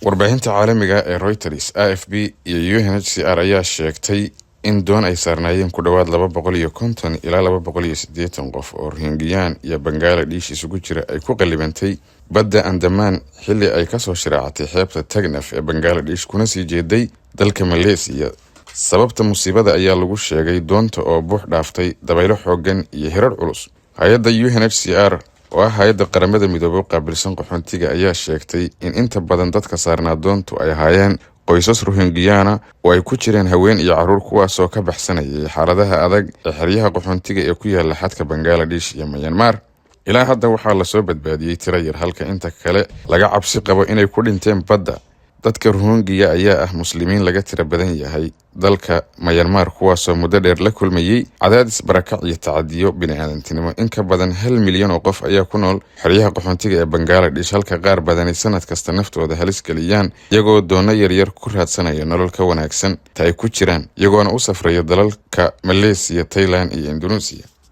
warbaahinta caalamiga ee Reuters, AFP iyo UNHCR ayaa sheegtay in doon ay saarnaayeen ku dhawaad 250 ilaa 280 qof oo Rohingya iyo Bangladesh isugu jira ay ku qalibantay badda Andaman xilli ay ka soo shiraacatay xeebta Tagnaf ee Bangladesh kuna sii jeeday dalka Malaysia. Sababta musiibada ayaa lagu sheegay doonta oo buux dhaaftay dabaylo xooggan iyo hirar culus. Hay'adda UNHCR oo ah hay'adda qaramada midoobay qaabilsan qaxoontiga ayaa sheegtay in inta badan dadka saarnaa doontu ay ahaayeen qoysas Rohingya oo ay ku jireen haween iyo caruur kuwaas oo ka baxsanayay xaaladaha adag ee xeryaha qaxoontiga ee ku yaala xadka Bangladesh iyo Myanmar. Ilaa hadda waxaa la soo badbaadiyay tiro yar halka inta kale laga cabsi qabo inay ku dhinteen badda. Dadka Rohingya ayaa ah muslimiin laga tiro badan yahay dalka Myanmar kuwaas oo muddo dheer la kulmayay cadaadis barakac iyo tacadiyo bini'aadantinimo. In ka badan 1 milyan oo qof ayaa ku nool xeryaha qaxoontiga ee Bangladesh halka qaar badan sanad kasta naftooda halis geliyaan iyagoo doona yar ku raadsanaya nolol ka wanaagsan ta ay ku jiraan iyagoona u safraya dalalka Malaysia, Thailand iyo Indonesia.